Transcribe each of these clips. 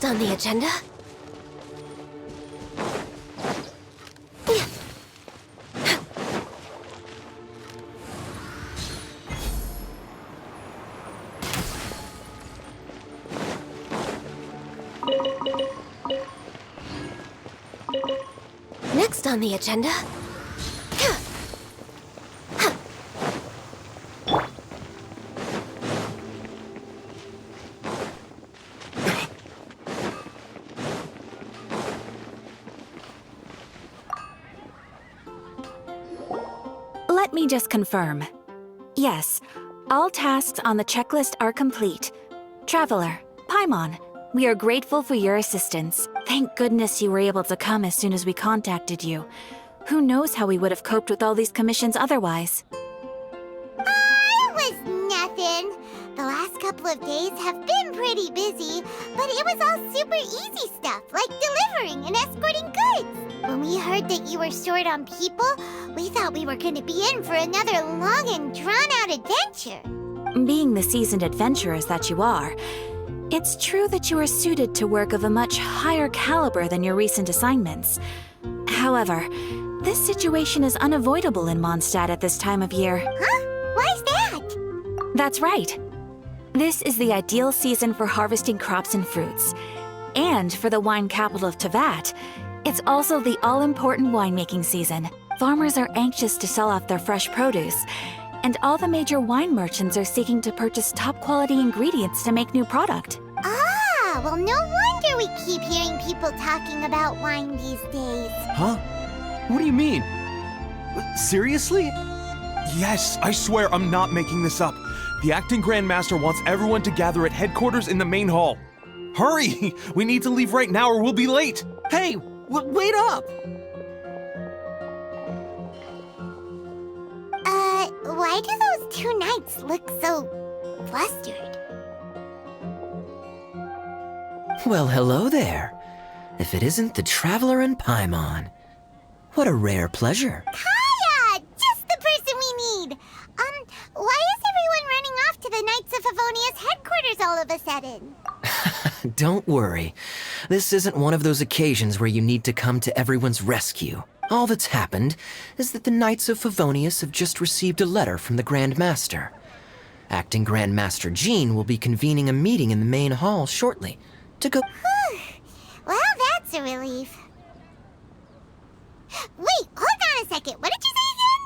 Next on the agenda... Next on the agenda... Let me just confirm. Yes, all tasks on the checklist are complete. Traveler, Paimon, we are grateful for your assistance. Thank goodness you were able to come as soon as we contacted you. Who knows how we would have coped with all these commissions otherwise? It was nothing. The last couple of days have been pretty busy, but it was all super easy stuff, like delivering and escorting goods. When we heard that you were short on people, we thought we were going to be in for another long and drawn-out adventure. Being the seasoned adventurers that you are, it's true that you are suited to work of a much higher caliber than your recent assignments. However, this situation is unavoidable in Mondstadt at this time of year. Huh? Why's that? That's right. This is the ideal season for harvesting crops and fruits. And for the wine capital of Teyvat, it's also the all-important winemaking season. Farmers are anxious to sell off their fresh produce, and all the major wine merchants are seeking to purchase top-quality ingredients to make new product. Ah, well, no wonder we keep hearing people talking about wine these days. Huh? What do you mean? Seriously? Yes, I swear I'm not making this up. The acting Grand Master wants everyone to gather at headquarters in the main hall. Hurry! We need to leave right now or we'll be late! Hey, wait up! Why do those two knights look so flustered? Well, hello there. If it isn't the Traveler and Paimon. What a rare pleasure. Kaya! Just the person we need! Why is everyone running off to the Knights of Favonia's headquarters all of a sudden? Don't worry. This isn't one of those occasions where you need to come to everyone's rescue. All that's happened is that the Knights of Favonius have just received a letter from the Grand Master. Acting Grand Master Jean will be convening a meeting in the main hall shortly to go... Well, that's a relief. Wait, hold on a second. What did you say again?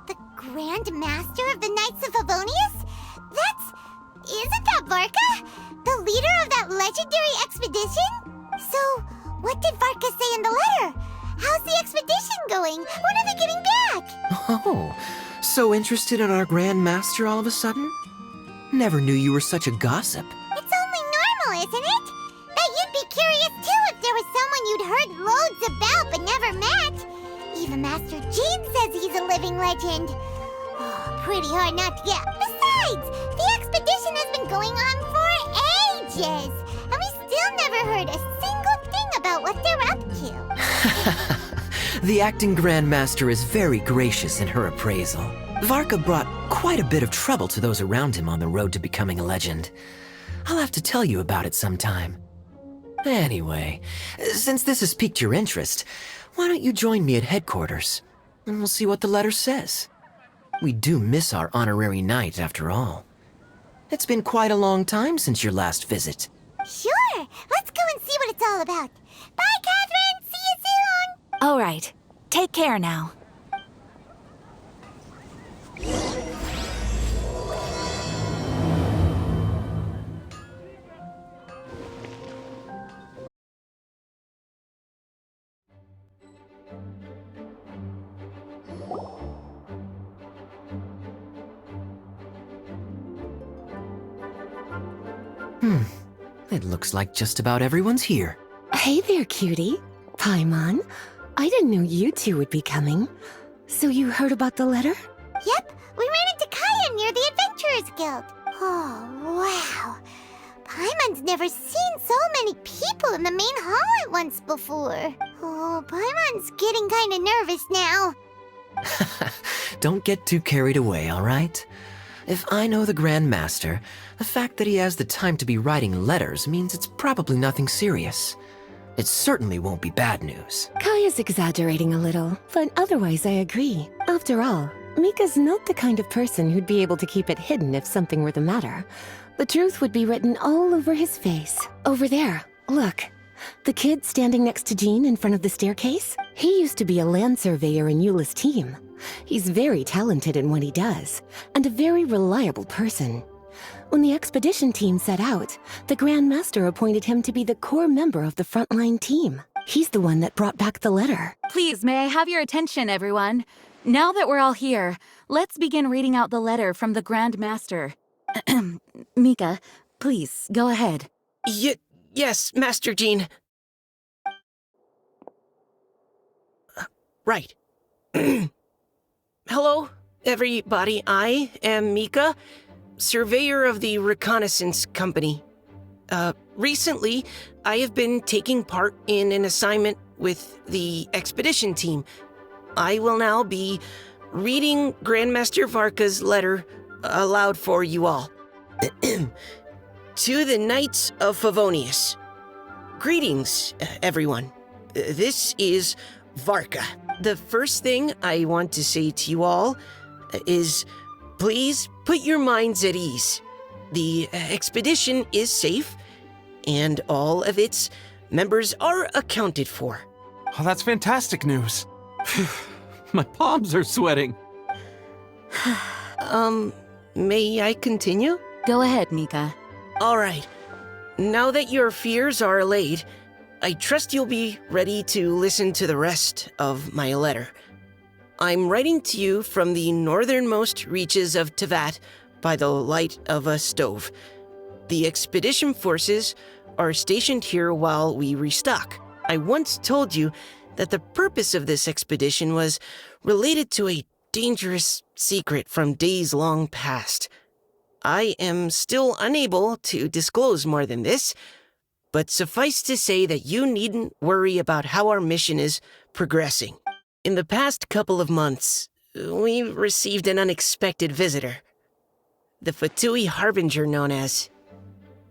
The Grand Master of the Knights of Favonius? Isn't that Varka? The leader of that legendary expedition? So, what did Varka say in the letter? How's the expedition going? When are they getting back? Oh, so interested in our Grand Master all of a sudden? Never knew you were such a gossip. It's only normal, isn't it? Bet you'd be curious too if there was someone you'd heard loads about but never met. Even Master Jean says he's a living legend. Oh, pretty hard not to get. Besides, the expedition has been going on for ages, and we still never heard a single thing about what they're up to. The acting Grand Master is very gracious in her appraisal. Varka brought quite a bit of trouble to those around him on the road to becoming a legend. I'll have to tell you about it sometime. Anyway, since this has piqued your interest, why don't you join me at headquarters, and we'll see what the letter says. We do miss our honorary knight, after all. It's been quite a long time since your last visit. Sure, let's go and see what it's all about. Bye, Catherine! See you soon! All right, take care now. It looks like just about everyone's here. Hey there, cutie. Paimon, I didn't know you two would be coming. So you heard about the letter? Yep, we ran into Kaya near the Adventurers Guild. Oh, wow. Paimon's never seen so many people in the main hall at once before. Oh, Paimon's getting kinda nervous now. Don't get too carried away, all right? If I know the Grand Master, the fact that he has the time to be writing letters means it's probably nothing serious. It certainly won't be bad news. Kaya's exaggerating a little, but otherwise I agree. After all, Mika's not the kind of person who'd be able to keep it hidden if something were the matter. The truth would be written all over his face. Over there, look. The kid standing next to Jean in front of the staircase? He used to be a land surveyor in Eula's team. He's very talented in what he does, and a very reliable person. When the expedition team set out, the Grand Master appointed him to be the core member of the frontline team. He's the one that brought back the letter. Please, may I have your attention, everyone? Now that we're all here, let's begin reading out the letter from the Grand Master. Mika, please, go ahead. Yes, Master Jean. Right. Hello, everybody. I am Mika, surveyor of the Reconnaissance Company. Recently, I have been taking part in an assignment with the expedition team. I will now be reading Grandmaster Varka's letter aloud for you all. To the Knights of Favonius. Greetings, everyone. This is Varka. The first thing I want to say to you all is please put your minds at ease. The expedition is safe, and all of its members are accounted for. Oh, that's fantastic news. My palms are sweating. May I continue? Go ahead, Mika. All right. Now that your fears are allayed, I trust you'll be ready to listen to the rest of my letter. I'm writing to you from the northernmost reaches of Tevat by the light of a stove. The expedition forces are stationed here while we restock. I once told you that the purpose of this expedition was related to a dangerous secret from days long past. I am still unable to disclose more than this, but suffice to say that you needn't worry about how our mission is progressing. In the past couple of months, we received an unexpected visitor. The Fatui Harbinger known as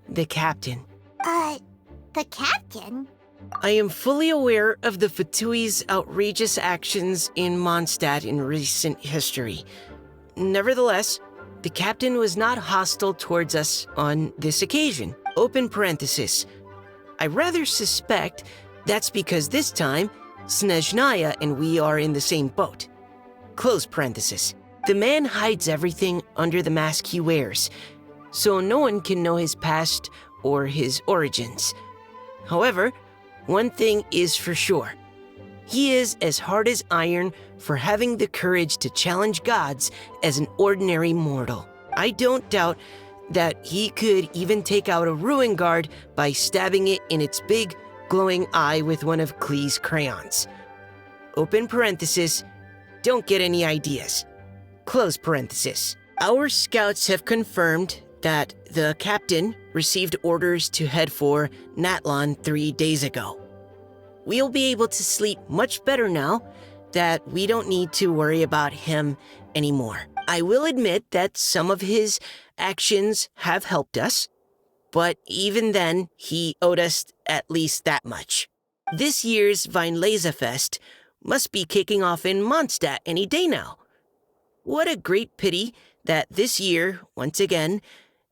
the Captain. The captain? I am fully aware of the Fatui's outrageous actions in Monstald in recent history. Nevertheless, the Captain was not hostile towards us on this occasion. Open parenthesis. I rather suspect that's because this time, Snezhnaya and we are in the same boat. Close parenthesis. The man hides everything under the mask he wears, so no one can know his past or his origins. However, one thing is for sure. He is as hard as iron for having the courage to challenge gods as an ordinary mortal. I don't doubt that he could even take out a ruin guard by stabbing it in its big, glowing eye with one of Klee's crayons. Open parenthesis, don't get any ideas. Close parenthesis. Our scouts have confirmed that the captain received orders to head for Natlon 3 days ago. We'll be able to sleep much better now that we don't need to worry about him anymore. I will admit that some of his actions have helped us, but even then, he owed us at least that much. This year's Weinlesefest must be kicking off in Mondstadt any day now. What a great pity that this year, once again,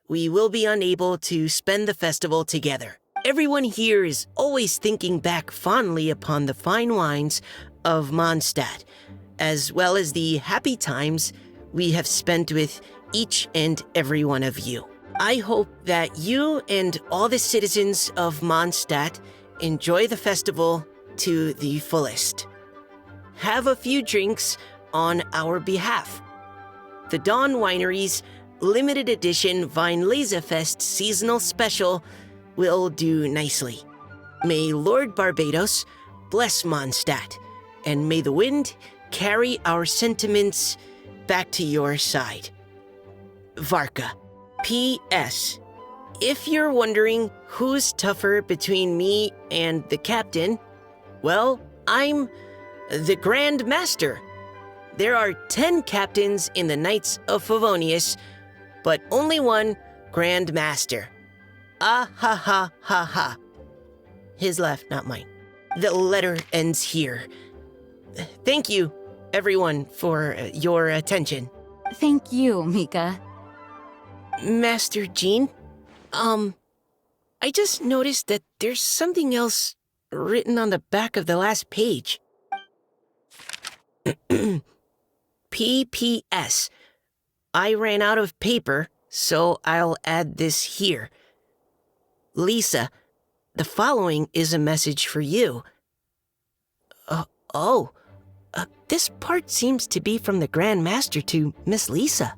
we will be unable to spend the festival together. Everyone here is always thinking back fondly upon the fine wines of Mondstadt, as well as the happy times we have spent with each and every one of you. I hope that you and all the citizens of Mondstadt enjoy the festival to the fullest. Have a few drinks on our behalf. The Dawn Winery's limited edition Weinlesefest seasonal special will do nicely. May Lord Barbados bless Mondstadt, and may the wind carry our sentiments back to your side. Varka. P.S. If you're wondering who's tougher between me and the captain, well, I'm the Grand Master. There are 10 captains in the Knights of Favonius but only one Grand Master. Ah ha ha ha ha. His left, not mine. The letter ends here. Thank you, everyone, for your attention. Thank you, Mika. Master Jean, I just noticed that there's something else written on the back of the last page. PPS. I ran out of paper, so I'll add this here. Lisa, the following is a message for you. This part seems to be from the Grand Master to Miss Lisa.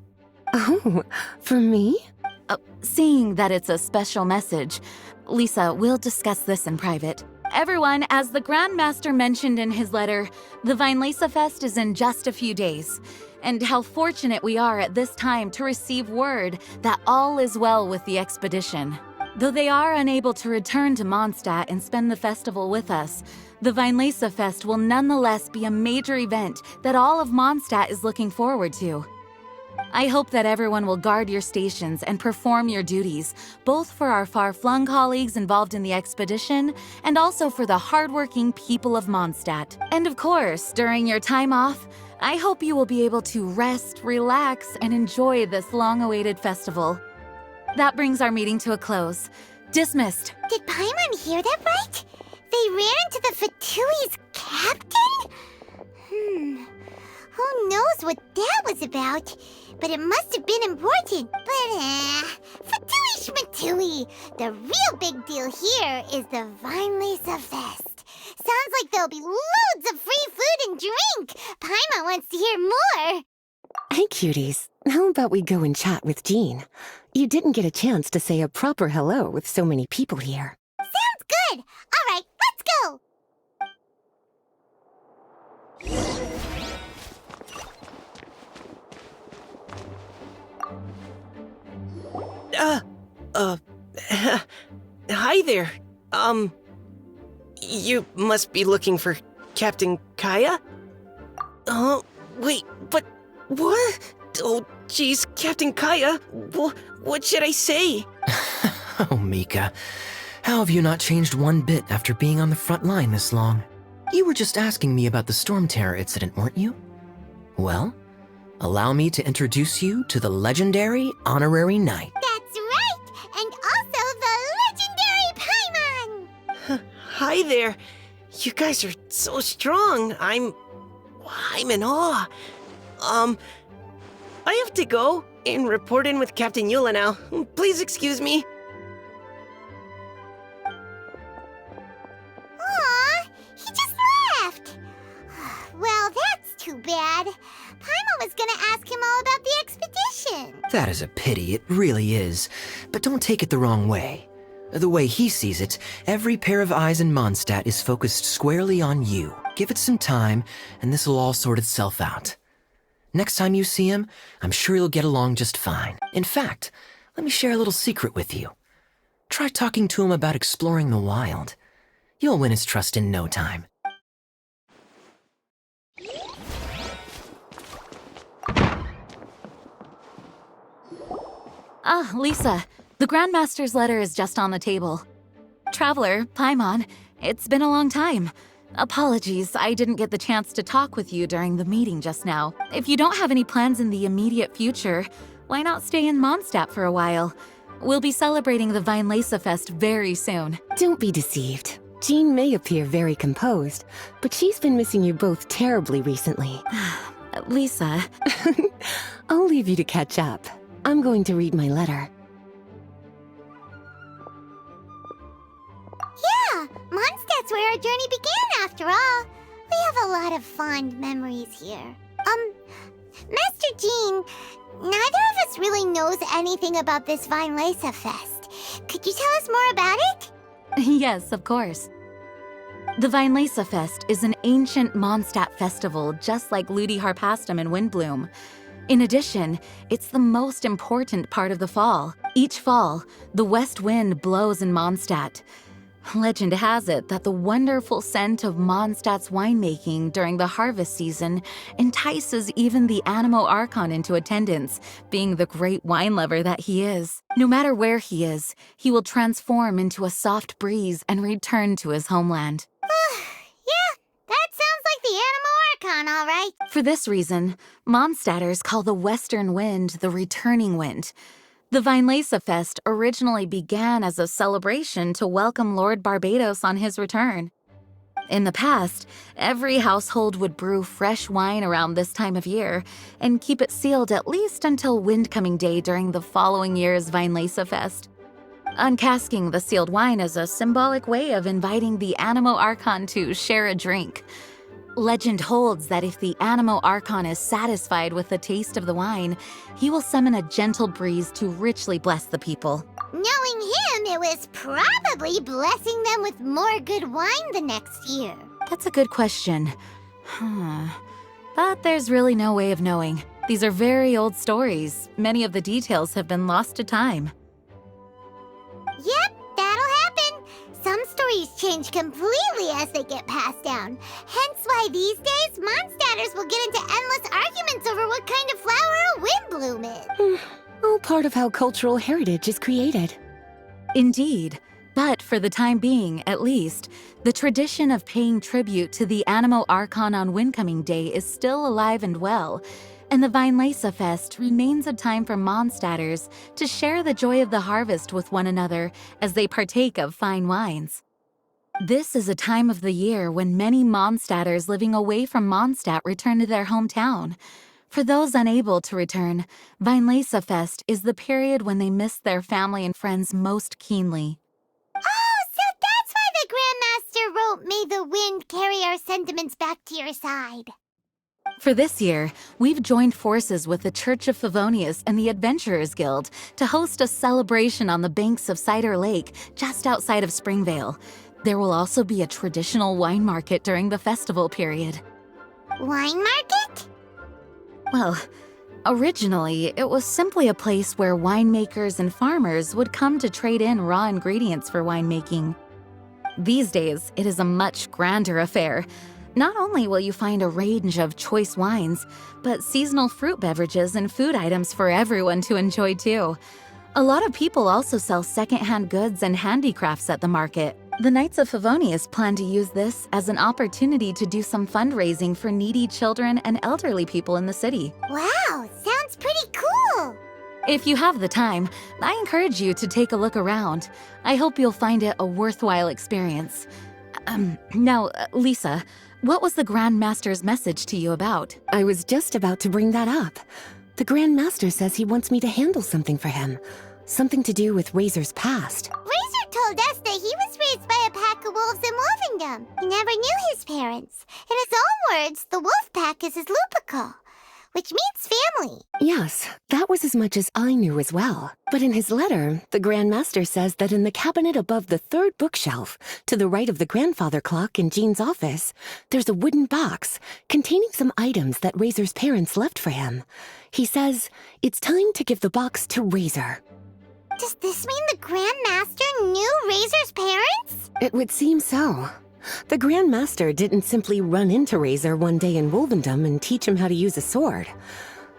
Oh, for me? Seeing that it's a special message, Lisa, we'll discuss this in private. Everyone, as the Grand Master mentioned in his letter, the Vinelesa Fest is in just a few days. And how fortunate we are at this time to receive word that all is well with the expedition. Though they are unable to return to Mondstadt and spend the festival with us, the Vinelesa Fest will nonetheless be a major event that all of Mondstadt is looking forward to. I hope that everyone will guard your stations and perform your duties, both for our far-flung colleagues involved in the expedition and also for the hardworking people of Mondstadt. And of course, during your time off, I hope you will be able to rest, relax, and enjoy this long-awaited festival. That brings our meeting to a close. Dismissed. Did Paimon hear that right? They ran into the Fatui's captain? Who knows what that was about? But it must have been important. But, Fatui Schmatui! The real big deal here is the Vinelesa Fest. Sounds like there'll be loads of free food and drink. Paimon wants to hear more. Hey, cuties. How about we go and chat with Jean? You didn't get a chance to say a proper hello with so many people here. Sounds good. All right, let's go. Hi there. You must be looking for Captain Kaya? Wait, but what? Oh, geez, Captain Kaya, what should I say? Oh, Mika. How have you not changed one bit after being on the front line this long? You were just asking me about the Storm Terror incident, weren't you? Well, allow me to introduce you to the legendary Honorary Knight. That's right, and also the legendary Paimon. Hi there. You guys are so strong. I'm in awe. I have to go and report in with Captain Eula now. Please excuse me. Aw, he just left. Well, that's too bad. Paimon was gonna ask him all about the expedition. That is a pity, it really is. But don't take it the wrong way. The way he sees it, every pair of eyes in Mondstadt is focused squarely on you. Give it some time, and this will all sort itself out. Next time you see him, I'm sure you'll get along just fine. In fact, let me share a little secret with you. Try talking to him about exploring the wild. You'll win his trust in no time. Ah, Lisa, the Grandmaster's letter is just on the table. Traveler, Paimon, it's been a long time. Apologies, I didn't get the chance to talk with you during the meeting just now. If you don't have any plans in the immediate future, why not stay in Mondstadt for a while? We'll be celebrating the Vinelesa Fest very soon. Don't be deceived. Jean may appear very composed, but she's been missing you both terribly recently. Lisa. I'll leave you to catch up. I'm going to read my letter. Yeah, Mondstadt's where our journey began after all. We have a lot of fond memories here. Master Jean, neither of us really knows anything about this Vinelesa Fest. Could you tell us more about it? Yes, of course. The Vinelesa Fest is an ancient Mondstadt festival just like Ludi Harpastum and Windbloom. In addition, it's the most important part of the fall. Each fall, the west wind blows in Mondstadt. Legend has it that the wonderful scent of Mondstadt's winemaking during the harvest season entices even the Animo Archon into attendance, being the great wine lover that he is. No matter where he is, he will transform into a soft breeze and return to his homeland. Yeah, that sounds like the Animo Archon, all right. For this reason, Mondstadters call the western wind the returning wind. The Weinlese Fest originally began as a celebration to welcome Lord Barbados on his return. In the past, every household would brew fresh wine around this time of year and keep it sealed at least until Windcoming Day during the following year's Weinlese Fest. Uncasking the sealed wine is a symbolic way of inviting the Animo Archon to share a drink. Legend holds that if the Animo Archon is satisfied with the taste of the wine, he will summon a gentle breeze to richly bless the people. Knowing him, it was probably blessing them with more good wine the next year. That's a good question. But there's really no way of knowing. These are very old stories. Many of the details have been lost to time. Yep, that'll happen. Some stories change completely as they get passed down. Hence why these days, Mondstadters will get into endless arguments over what kind of flower a windbloom is. All part of how cultural heritage is created. Indeed. But for the time being, at least, the tradition of paying tribute to the Animo Archon on Windcoming Day is still alive and well, and the Weinlese Fest remains a time for Mondstadters to share the joy of the harvest with one another as they partake of fine wines. This is a time of the year when many Mondstadters living away from Mondstadt return to their hometown. For those unable to return, Weinlese Fest is the period when they miss their family and friends most keenly. Oh, so that's why the Grandmaster wrote, "May the wind carry our sentiments back to your side." For this year, we've joined forces with the Church of Favonius and the Adventurers Guild to host a celebration on the banks of Cider Lake, just outside of Springvale. There will also be a traditional wine market during the festival period. Wine market? Well, originally, it was simply a place where winemakers and farmers would come to trade in raw ingredients for winemaking. These days, it is a much grander affair. Not only will you find a range of choice wines, but seasonal fruit beverages and food items for everyone to enjoy too. A lot of people also sell secondhand goods and handicrafts at the market. The Knights of Favonius plan to use this as an opportunity to do some fundraising for needy children and elderly people in the city. Wow, sounds pretty cool. If you have the time, I encourage you to take a look around. I hope you'll find it a worthwhile experience. Now, Lisa, what was the Grand Master's message to you about? I was just about to bring that up. The Grand Master says he wants me to handle something for him. Something to do with Razor's past. Razor told us that he was raised by a pack of wolves in Wolvendom. He never knew his parents. In his own words, the wolf pack is his lupical, which means family. Yes, that was as much as I knew as well. But in his letter, the Grand Master says that in the cabinet above the third bookshelf, to the right of the grandfather clock in Jean's office, there's a wooden box containing some items that Razor's parents left for him. He says it's time to give the box to Razor. Does this mean the Grand Master knew Razor's parents? It would seem so. The Grand Master didn't simply run into Razor one day in Wolvendom and teach him how to use a sword.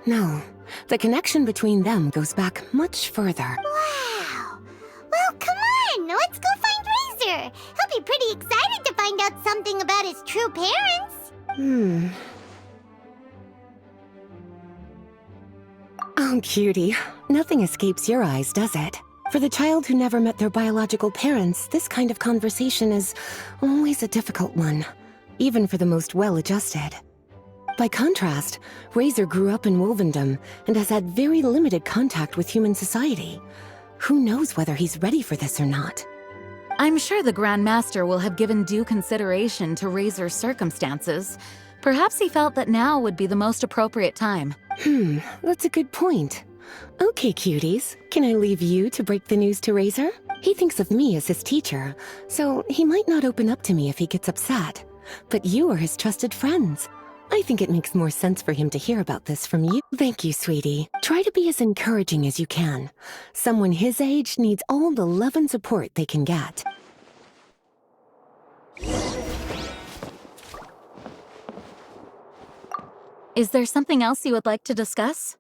No, the connection between them goes back much further. Wow. Well, come on, let's go find Razor. He'll be pretty excited to find out something about his true parents. Oh, cutie. Nothing escapes your eyes, does it? For the child who never met their biological parents, this kind of conversation is always a difficult one, even for the most well-adjusted. By contrast, Razor grew up in Wolvendom and has had very limited contact with human society. Who knows whether he's ready for this or not? I'm sure the Grand Master will have given due consideration to Razor's circumstances. Perhaps he felt that now would be the most appropriate time. That's a good point. Okay, cuties, can I leave you to break the news to Razor? He thinks of me as his teacher, so he might not open up to me if he gets upset. But you are his trusted friends. I think it makes more sense for him to hear about this from you. Thank you, sweetie. Try to be as encouraging as you can. Someone his age needs all the love and support they can get. Is there something else you would like to discuss?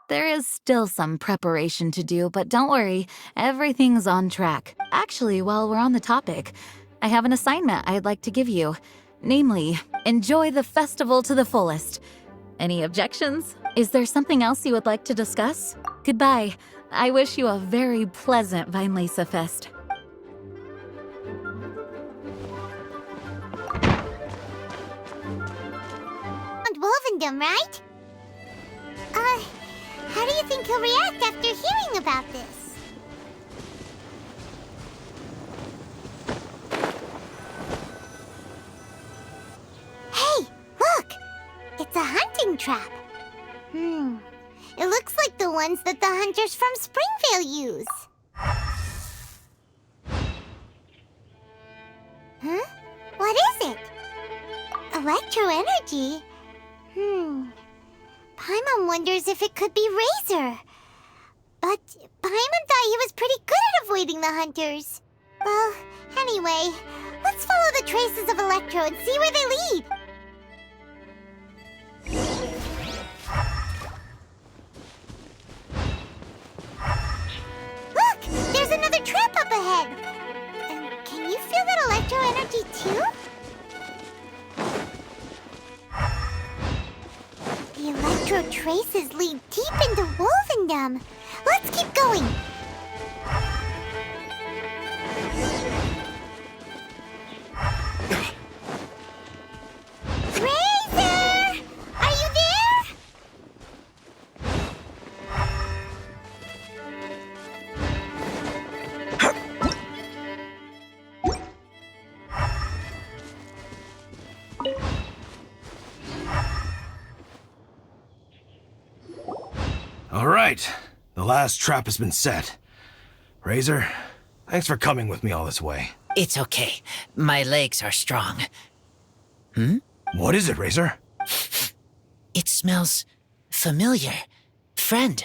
There is still some preparation to do, but don't worry, everything's on track. Actually, while we're on the topic, I have an assignment I'd like to give you. Namely, enjoy the festival to the fullest. Any objections? Is there something else you would like to discuss? Goodbye. I wish you a very pleasant Vinelesa Fest. Wolvendom, right? How do you think he'll react after hearing about this? Hey, look! It's a hunting trap. It looks like the ones that the hunters from Springvale use. Huh? What is it? Electro energy? Paimon wonders if it could be Razor. But Paimon thought he was pretty good at avoiding the hunters. Well, anyway, let's follow the traces of Electro and see where they lead. Look! There's another trap up ahead! And can you feel that Electro energy too? The Electro traces lead deep into Wolvendom. Let's keep going. Razor! Are you there? All right, the last trap has been set. Razor, thanks for coming with me all this way. It's okay. My legs are strong. What is it, Razor? It smells familiar. Friend,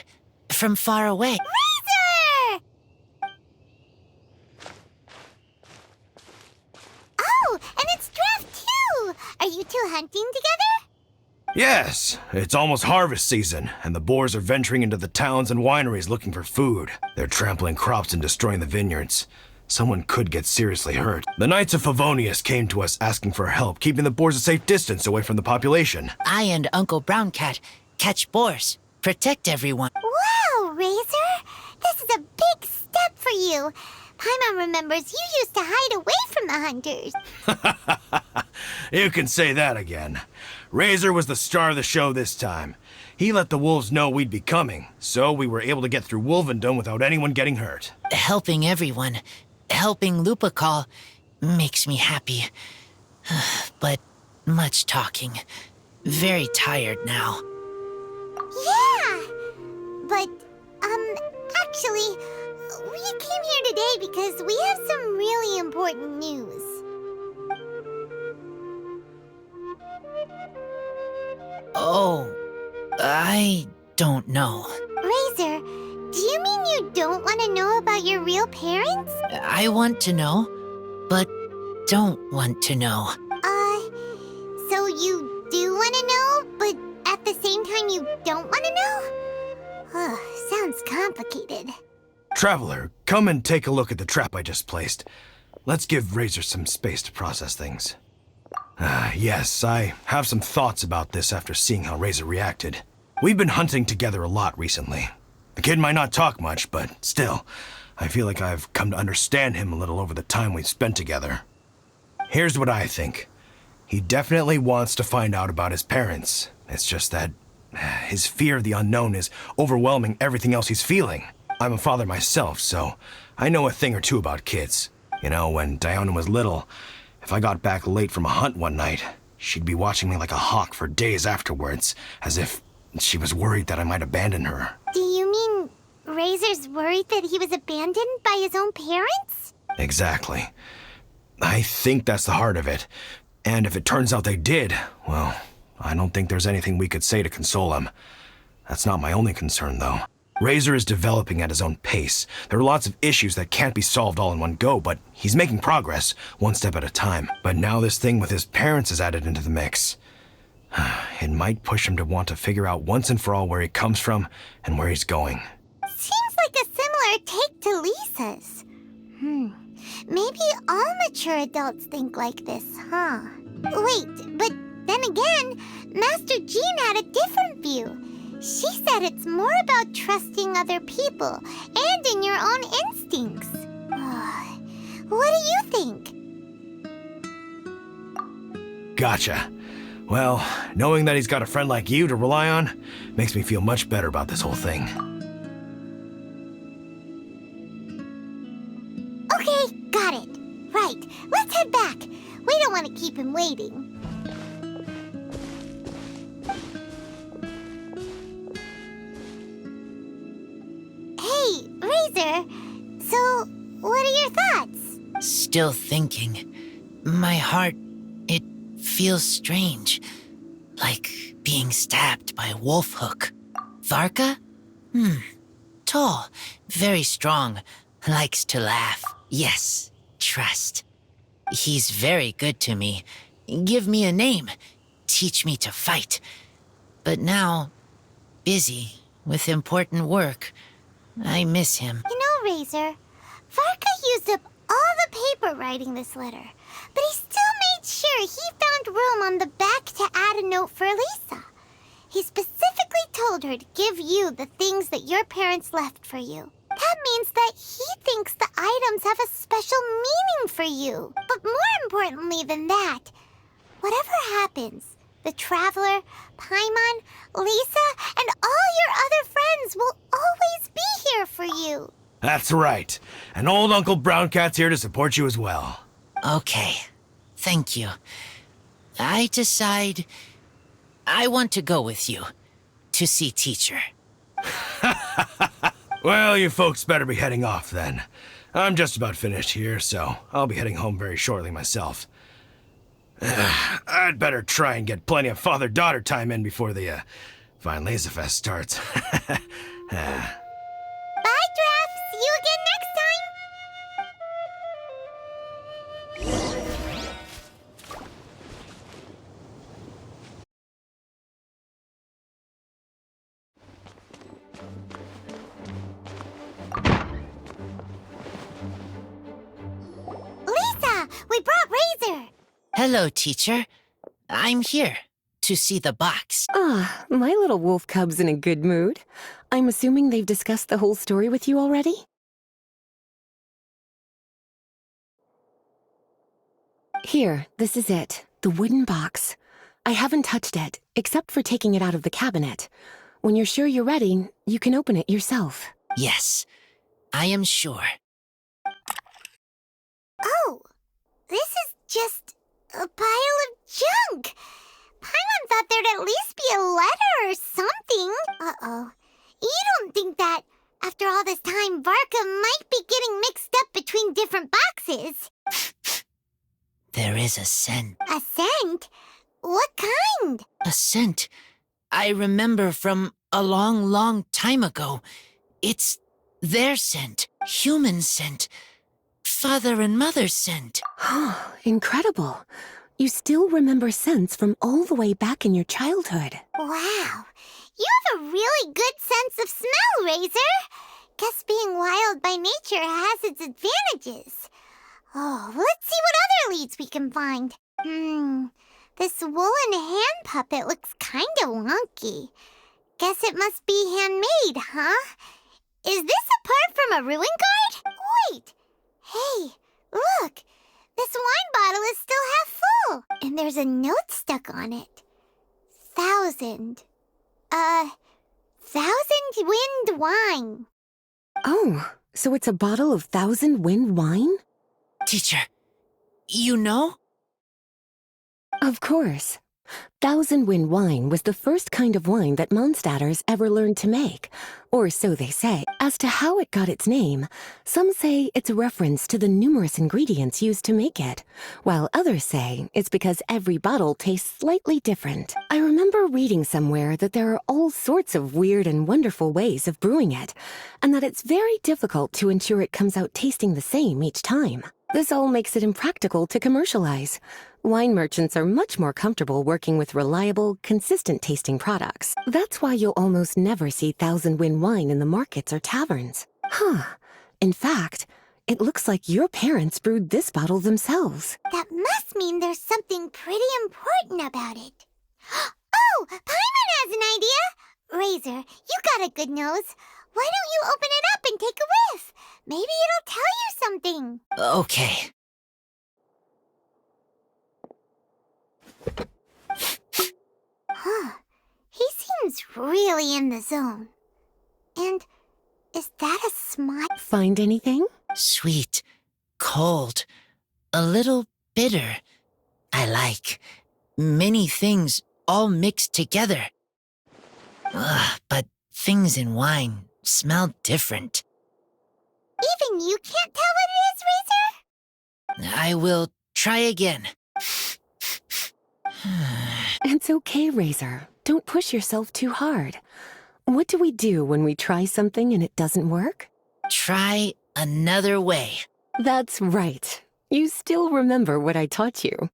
from far away. Razor! Oh, and it's Draft too! Are you two hunting together? Yes, it's almost harvest season, and the boars are venturing into the towns and wineries looking for food. They're trampling crops and destroying the vineyards. Someone could get seriously hurt. The Knights of Favonius came to us asking for help, keeping the boars a safe distance away from the population. I and Uncle Brown Cat catch boars, protect everyone. Wow, Razor! This is a big step for you. Paimon remembers you used to hide away from the hunters. You can say that again. Razor was the star of the show this time. He let the wolves know we'd be coming, so we were able to get through Wolvendom without anyone getting hurt. Helping everyone, helping Lupical makes me happy. But much talking. Very tired now. Yeah! But, actually, we came here today because we have some really important news. Oh, I don't know. Razor, do you mean you don't want to know about your real parents? I want to know, but don't want to know. So you do want to know, but at the same time you don't want to know? Sounds complicated. Traveler, come and take a look at the trap I just placed. Let's give Razor some space to process things. Yes, I have some thoughts about this after seeing how Razor reacted. We've been hunting together a lot recently. The kid might not talk much, but still, I feel like I've come to understand him a little over the time we've spent together. Here's what I think. He definitely wants to find out about his parents. It's just that his fear of the unknown is overwhelming everything else he's feeling. I'm a father myself, so I know a thing or two about kids. You know, when Diana was little, if I got back late from a hunt one night, she'd be watching me like a hawk for days afterwards, as if she was worried that I might abandon her. Do you mean Razor's worried that he was abandoned by his own parents? Exactly. I think that's the heart of it. And if it turns out they did, well, I don't think there's anything we could say to console him. That's not my only concern, though. Razor is developing at his own pace. There are lots of issues that can't be solved all in one go, but he's making progress, one step at a time. But now this thing with his parents is added into the mix. It might push him to want to figure out once and for all where he comes from and where he's going. Seems like a similar take to Lisa's. Maybe all mature adults think like this, huh? Wait, but then again, Master Jean had a different view. She said it's more about trusting other people and in your own instincts. What do you think? Gotcha. Well, knowing that he's got a friend like you to rely on makes me feel much better about this whole thing. Okay, got it. Right, let's head back. We don't want to keep him waiting. Hey, Razor. So, what are your thoughts? Still thinking. My heart, it feels strange. Like being stabbed by a wolf hook. Varka? Tall, very strong, likes to laugh. Yes, trust. He's very good to me. Give me a name. Teach me to fight. But now, busy with important work. I miss him. You know, Razor, Varka used up all the paper writing this letter, but he still made sure he found room on the back to add a note for Lisa. He specifically told her to give you the things that your parents left for you. That means that he thinks the items have a special meaning for you. But more importantly than that, whatever happens, the Traveler, Paimon, Lisa, and all your other friends will always be here for you. That's right. And old Uncle Brown Cat's here to support you as well. Okay, thank you. I decide I want to go with you to see teacher. Well, you folks better be heading off then. I'm just about finished here, so I'll be heading home very shortly myself. I'd better try and get plenty of father-daughter time in before the Fine Laser Fest starts. Bye, Draft. See you again next time. Lisa, we brought Razor. Hello, teacher. I'm here to see the box. Ah, my little wolf cub's in a good mood. I'm assuming they've discussed the whole story with you already? Here, this is it. The wooden box. I haven't touched it, except for taking it out of the cabinet. When you're sure you're ready, you can open it yourself. Yes, I am sure. Oh, this is just a pile of junk. Paimon thought there'd at least be a letter or something. Uh-oh. You don't think that, after all this time, Varka might be getting mixed up between different boxes? There is a scent. A scent? What kind? A scent I remember from a long, long time ago. It's their scent. Human scent. Father and mother scent. Oh, incredible. You still remember scents from all the way back in your childhood. Wow. You have a really good sense of smell, Razor. Guess being wild by nature has its advantages. Oh, let's see what other leads we can find. This woolen hand puppet looks kinda wonky. Guess it must be handmade, huh? Is this a part from a ruin guard? Wait. Hey, look. This wine bottle is still half full. And there's a note stuck on it. 1,000 wind wine. Oh, so it's a bottle of 1,000 wind wine? Teacher, you know? Of course. Thousand Wind wine was the first kind of wine that Mondstadters ever learned to make, or so they say. As to how it got its name, some say it's a reference to the numerous ingredients used to make it, while others say it's because every bottle tastes slightly different. I remember reading somewhere that there are all sorts of weird and wonderful ways of brewing it, and that it's very difficult to ensure it comes out tasting the same each time. This all makes it impractical to commercialize. Wine merchants are much more comfortable working with reliable, consistent-tasting products. That's why you'll almost never see Thousand Wind wine in the markets or taverns. Huh. In fact, it looks like your parents brewed this bottle themselves. That must mean there's something pretty important about it. Oh, Paimon has an idea! Razor, you got a good nose. Why don't you open it up and take a whiff? Maybe it'll tell you something. Okay. Huh. He seems really in the zone. And is that a smile? Find anything? Sweet, cold, a little bitter. I like many things all mixed together. But things in wine smell different. Even you can't tell what it is, Razor? I will try again. It's okay, Razor. Don't push yourself too hard. What do we do when we try something and it doesn't work? Try another way. That's right. You still remember what I taught you.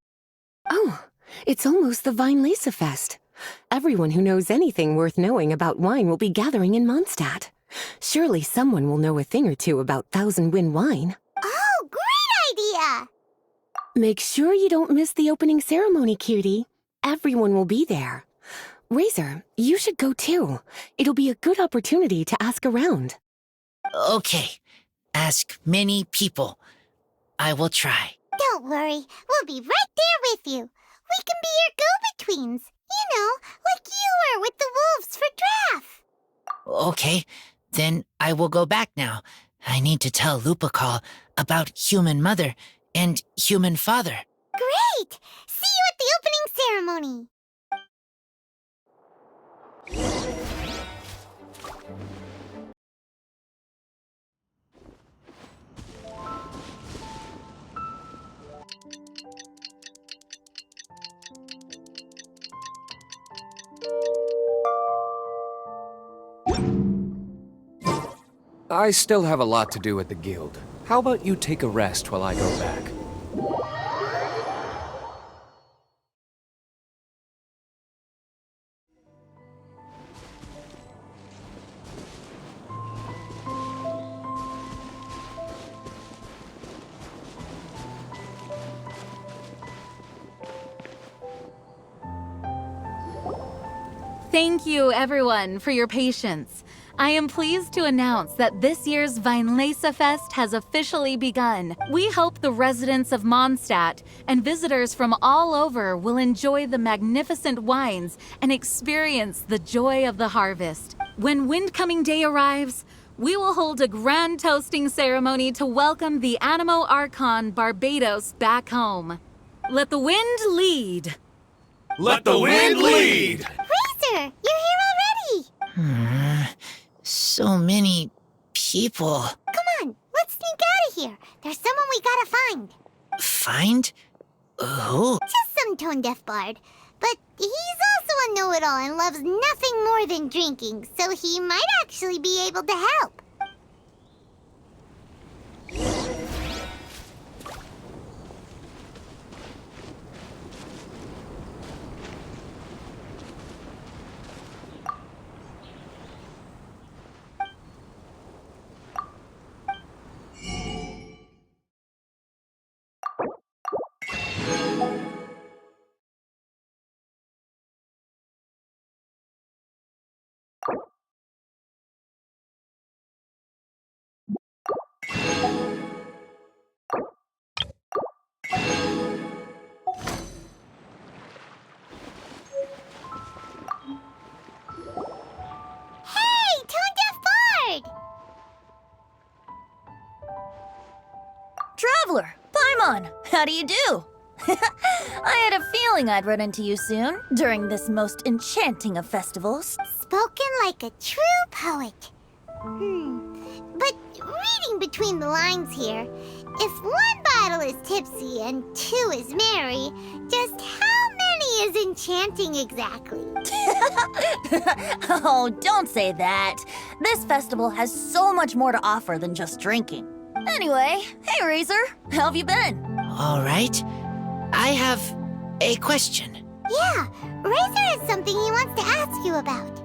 Oh, it's almost the Weinlese Fest. Everyone who knows anything worth knowing about wine will be gathering in Mondstadt. Surely someone will know a thing or two about Thousand Wind wine. Oh, great idea! Make sure you don't miss the opening ceremony, cutie. Everyone will be there. Razor, you should go too. It'll be a good opportunity to ask around. Okay. Ask many people. I will try. Don't worry, we'll be right there with you. We can be your go-betweens. You know, like you were with the wolves for Draff. Okay, then I will go back now. I need to tell Lupercal about Human Mother and Human Father. Great! See you at the opening ceremony. I still have a lot to do at the guild. How about you take a rest while I go back? Thank you, everyone, for your patience. I am pleased to announce that this year's Weinlese Fest has officially begun. We hope the residents of Mondstadt and visitors from all over will enjoy the magnificent wines and experience the joy of the harvest. When Windcoming Day arrives, we will hold a grand toasting ceremony to welcome the Animo Archon Barbados back home. Let the wind lead. Let the wind lead! Razor, you're here already. So many people. Come on, let's sneak out of here. There's someone we gotta find. Find? Who? Just some tone-deaf bard. But he's also a know-it-all and loves nothing more than drinking, so he might actually be able to help. Traveler, Paimon, how do you do? I had a feeling I'd run into you soon, during this most enchanting of festivals. Spoken like a true poet. But reading between the lines here, if one bottle is tipsy and two is merry, just how many is enchanting exactly? Oh, don't say that. This festival has so much more to offer than just drinking. Anyway, hey Razor, how have you been? All right. I have a question. Yeah, Razor has something he wants to ask you about.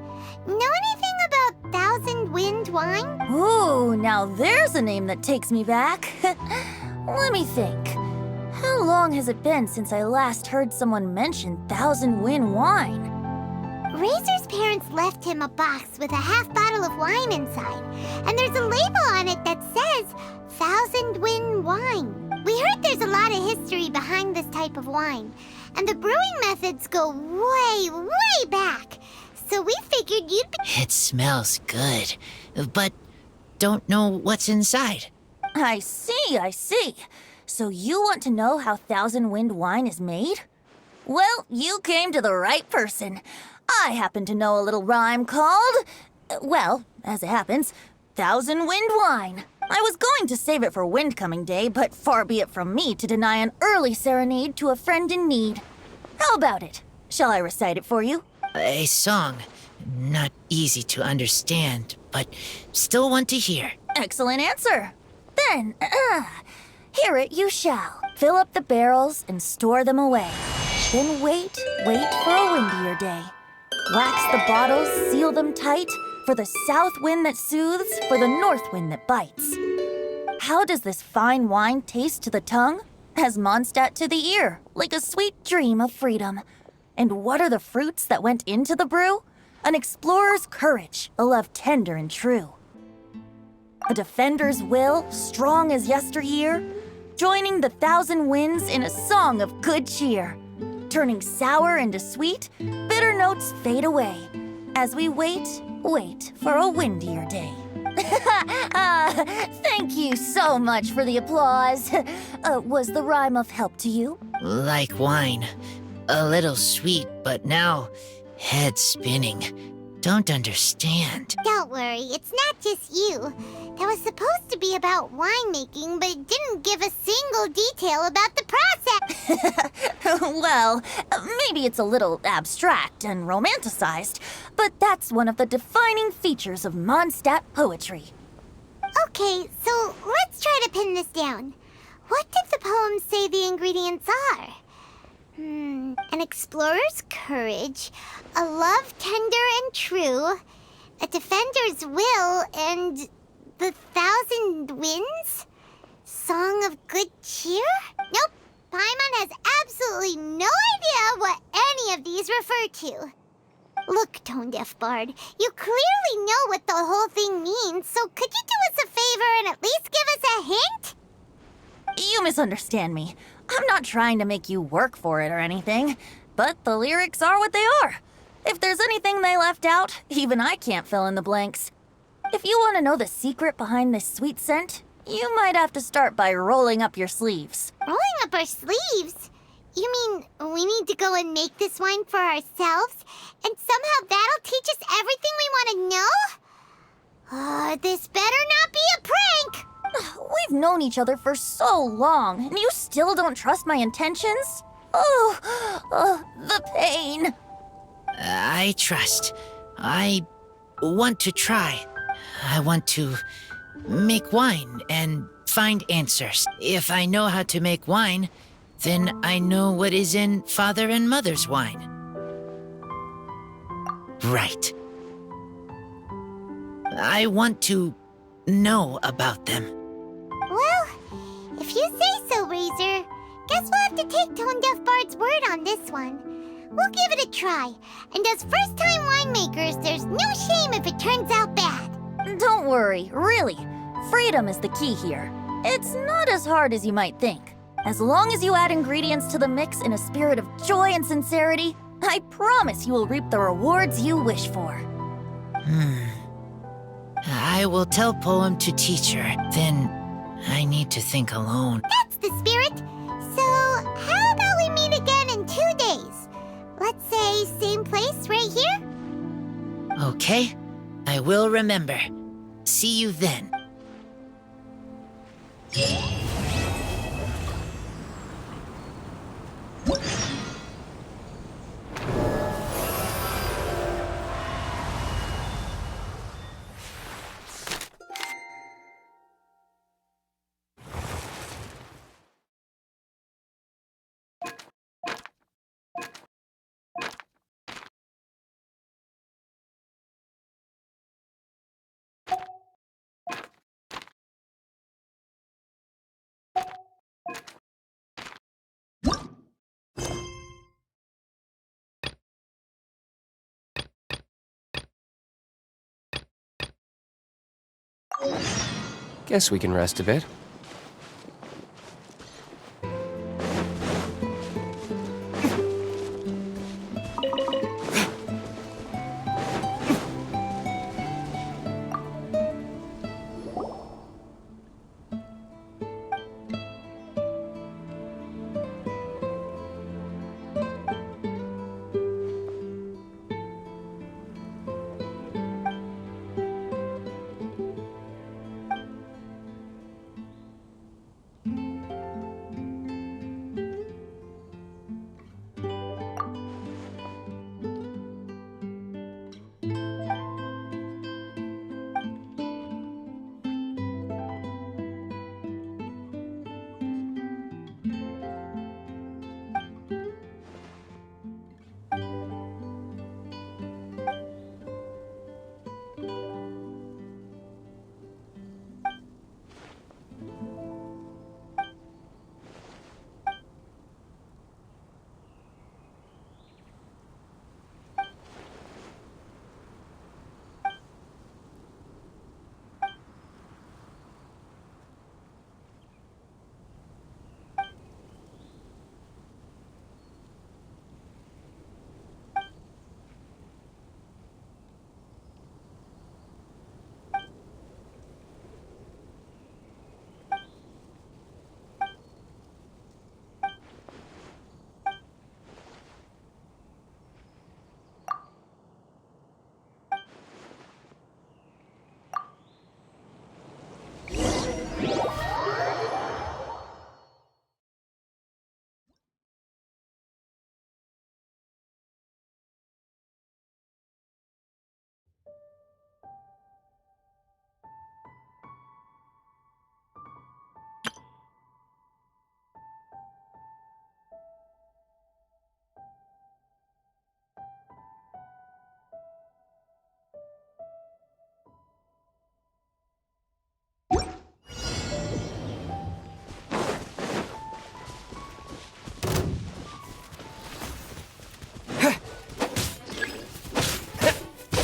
Know anything about Thousand Wind wine? Ooh, now there's a name that takes me back. Let me think. How long has it been since I last heard someone mention Thousand Wind wine? Razor's parents left him a box with a half bottle of wine inside, and there's a label on it that says Thousand Wind wine. We heard there's a lot of history behind this type of wine, and the brewing methods go way, way back. So we figured you'd be— It smells good, but don't know what's inside. I see. So you want to know how Thousand Wind wine is made? Well, you came to the right person. I happen to know a little rhyme called, well, as it happens, Thousand Wind wine. I was going to save it for Windcoming Day, but far be it from me to deny an early serenade to a friend in need. How about it? Shall I recite it for you? A song. Not easy to understand, but still want to hear. Excellent answer. Then, hear it you shall. Fill up the barrels and store them away. Then wait for a windier day. Wax the bottles, seal them tight, for the south wind that soothes, for the north wind that bites. How does this fine wine taste to the tongue? As Mondstadt to the ear, like a sweet dream of freedom. And what are the fruits that went into the brew? An explorer's courage, a love tender and true. A defender's will, strong as yesteryear, joining the thousand winds in a song of good cheer. Turning sour into sweet, bitter notes fade away, as we wait for a windier day. Thank you so much for the applause. Was the rhyme of help to you? Like wine. A little sweet, but now head spinning. Don't understand. Don't worry, it's not just you. That was supposed to be about winemaking, but it didn't give a single detail about the process. Well, maybe it's a little abstract and romanticized, but that's one of the defining features of Mondstadt poetry. Okay, so let's try to pin this down. What did the poem say the ingredients are? An explorer's courage, a love tender and true, a defender's will, and the thousand winds? Song of good cheer? Nope, Paimon has absolutely no idea what any of these refer to. Look, Tone-Deaf Bard, you clearly know what the whole thing means, so could you do us a favor and at least give us a hint? You misunderstand me. I'm not trying to make you work for it or anything, but the lyrics are what they are. If there's anything they left out, even I can't fill in the blanks. If you want to know the secret behind this sweet scent, you might have to start by rolling up your sleeves. Rolling up our sleeves? You mean we need to go and make this wine for ourselves, and somehow that'll teach us everything we want to know? This better not be a prank! We've known each other for so long, and you still don't trust my intentions? The pain. I trust. I want to try. I want to make wine and find answers. If I know how to make wine, then I know what is in Father and Mother's wine. Right. I want to know about them. Well, if you say so, Razor, guess we'll have to take Tone-Deaf Bard's word on this one. We'll give it a try, and as first-time winemakers, there's no shame if it turns out bad. Don't worry, really. Freedom is the key here. It's not as hard as you might think. As long as you add ingredients to the mix in a spirit of joy and sincerity, I promise you will reap the rewards you wish for. I will tell Poem to teacher, then I need to think alone. That's the spirit. So, how about place right here? Okay, I will remember. See you then. Guess we can rest a bit.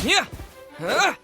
Yeah! Huh?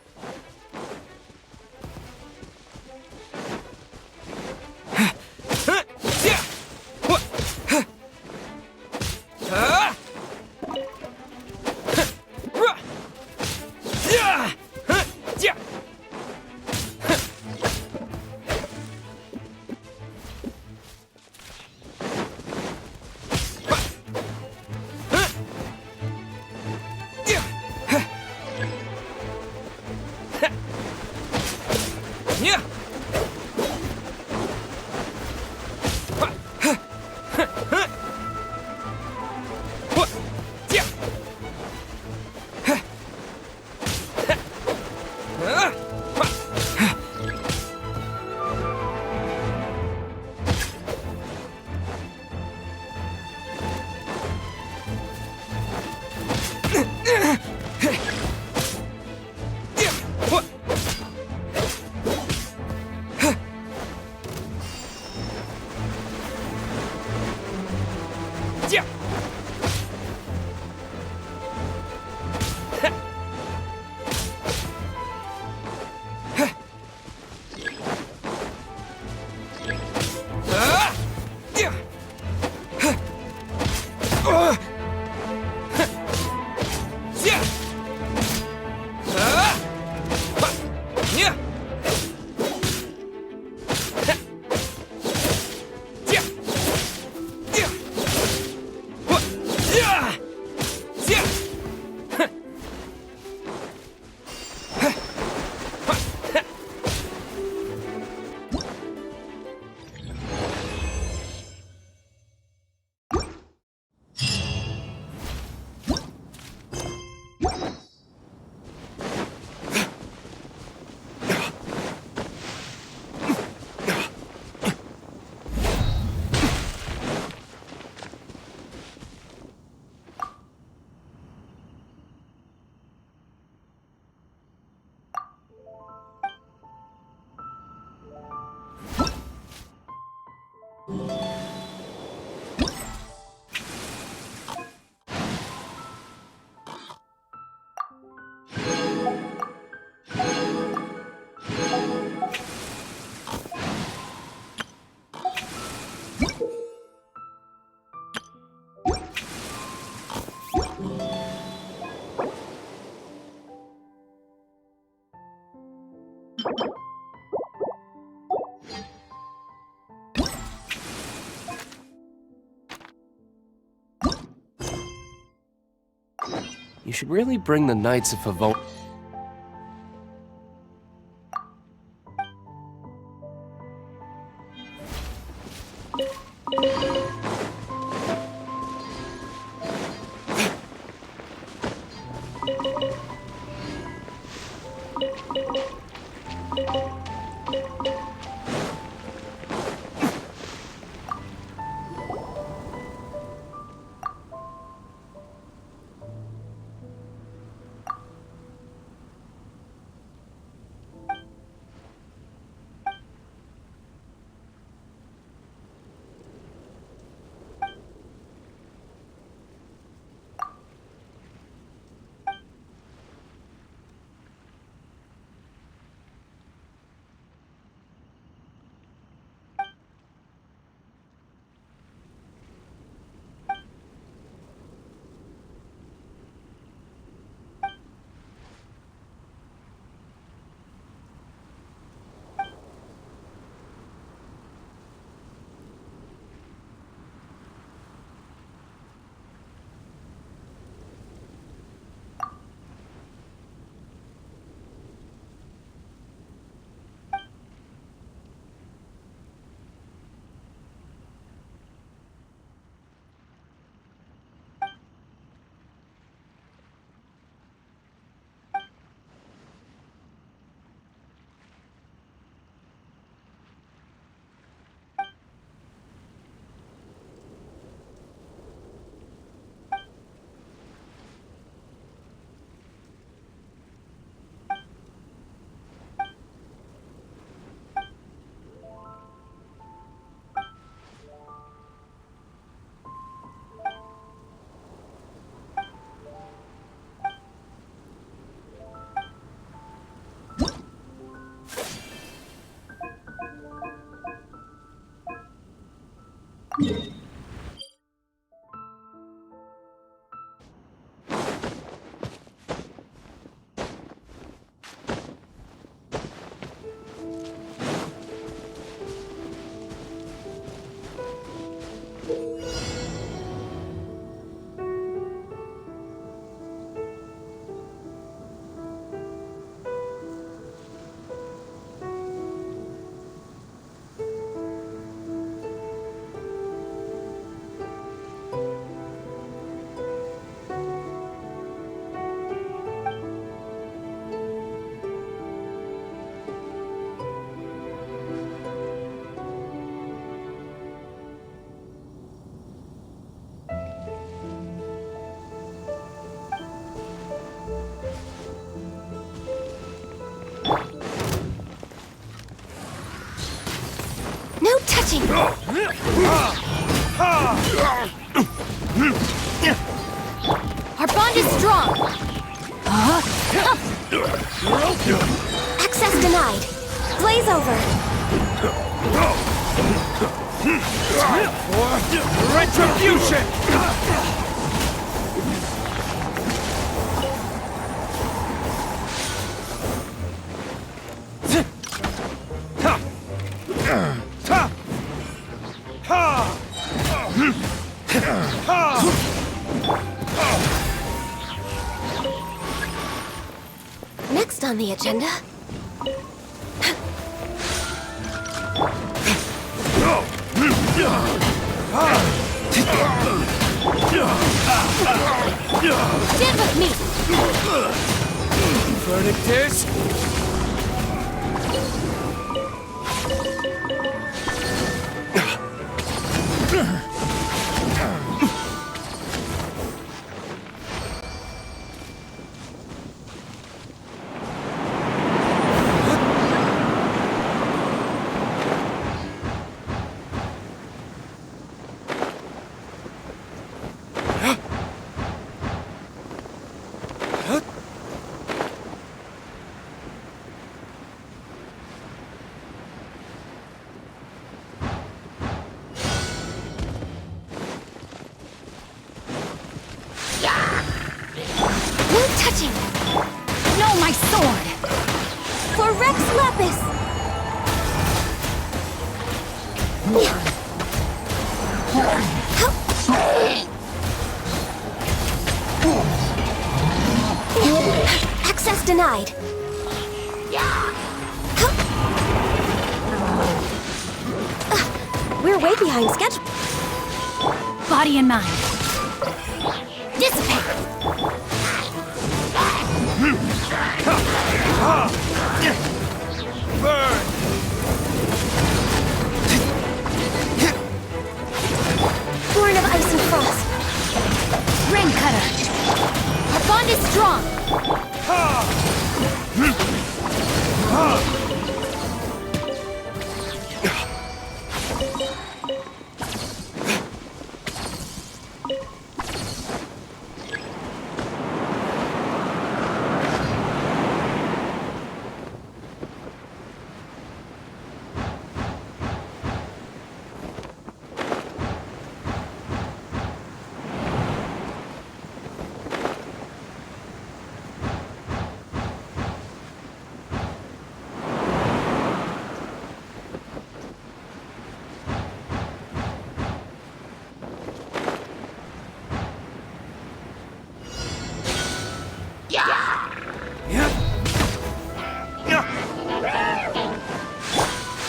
You should really bring the Knights of Favon. No touching! Our bond is strong! Access denied! Blaze over! Retribution! Next on the agenda... Stand with me! Verdict is... my sword! For Rex Lapis! Access denied. We're way behind schedule. Body and mind. Dissipate! Burn! Born of ice and frost. Ring cutter! Our bond is strong!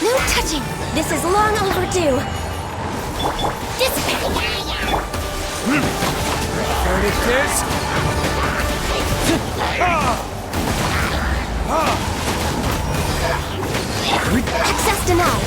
No touching! This is long overdue. Dissipate! There it is! Access denied.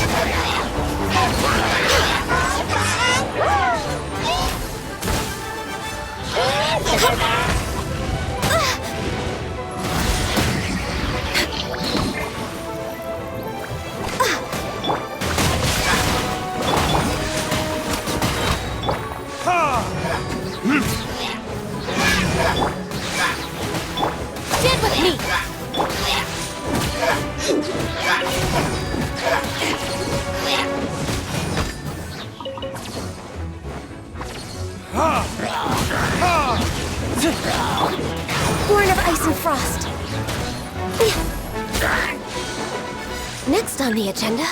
Stand with me! Born of ice and frost. Next on the agenda.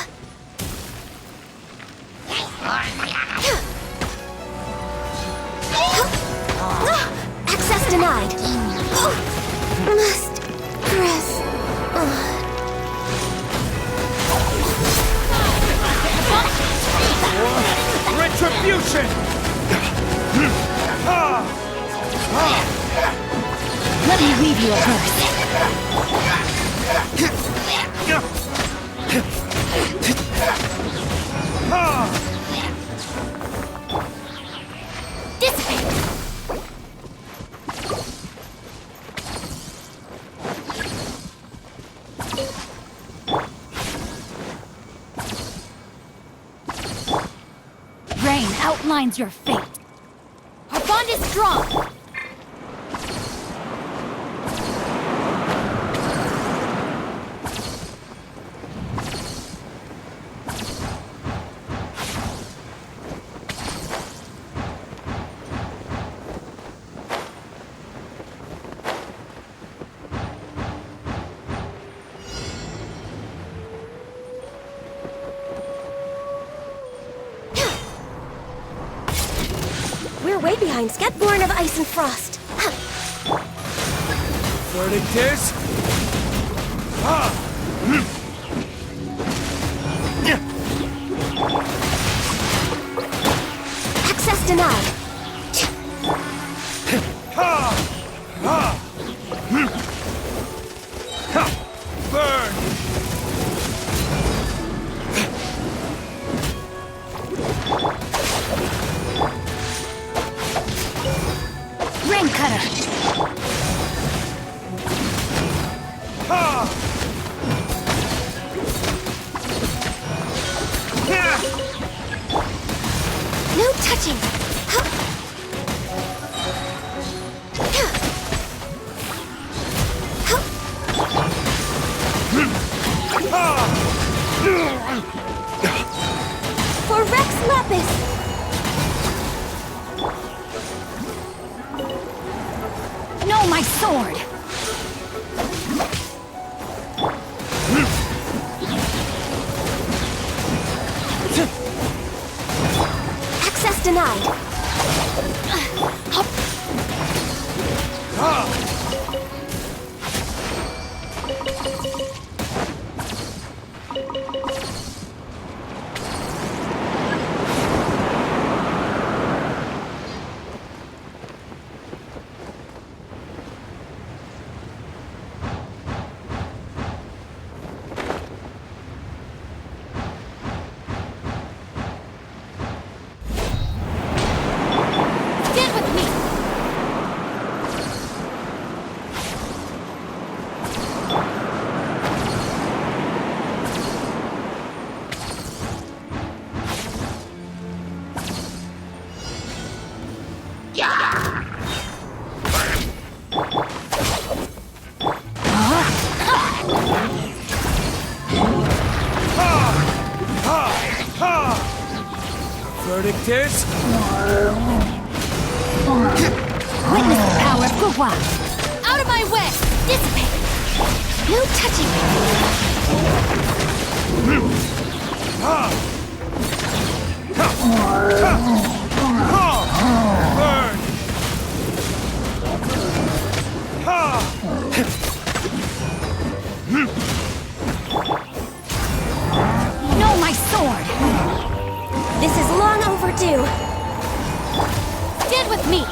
Access denied. Must press on. Retribution! Let me leave you a verse. Dissipate! Rain outlines your fate. Our bond is strong! We're way behind schedule. Born of ice and frost. Verdict is... Access denied. Burn! Ring cutter! No touching. For Rex Lapis. No, my sword! denied. Stand with me! Verdict is... Witness the power of Gugwa! Out of my way! Dissipate! No touching! No, my sword! This is long overdue. Stand with me!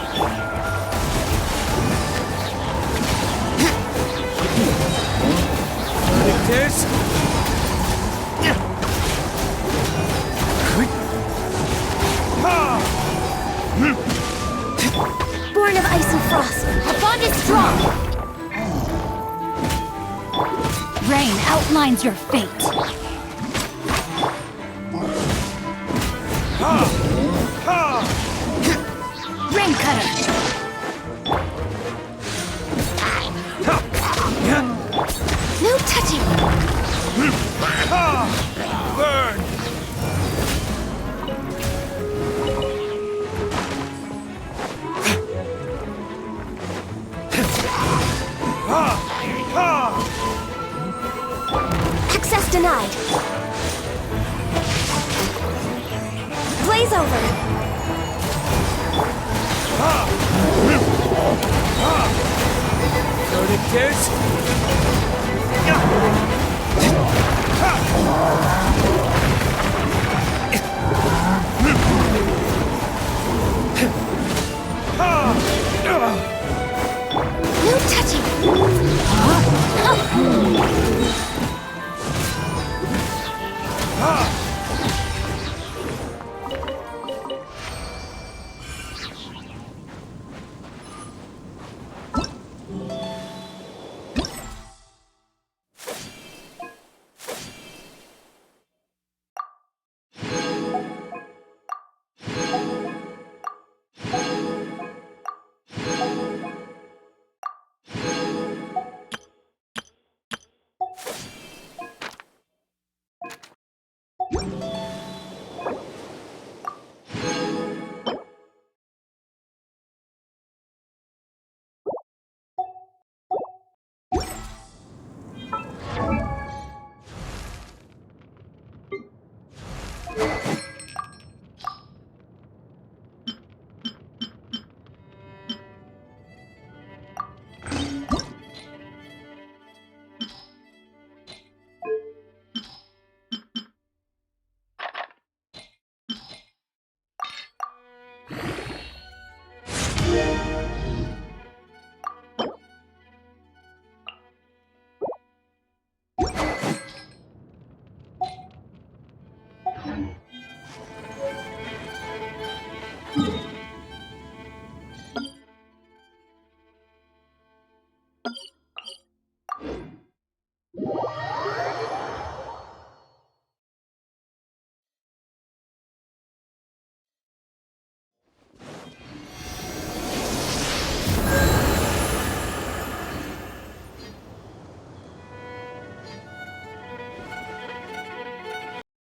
Verdict is... Born of ice and frost. The bond is strong! Rain outlines your fate. Rain cutter! No touching. Burn! Access denied. Blaze over. Verdict is... No touching.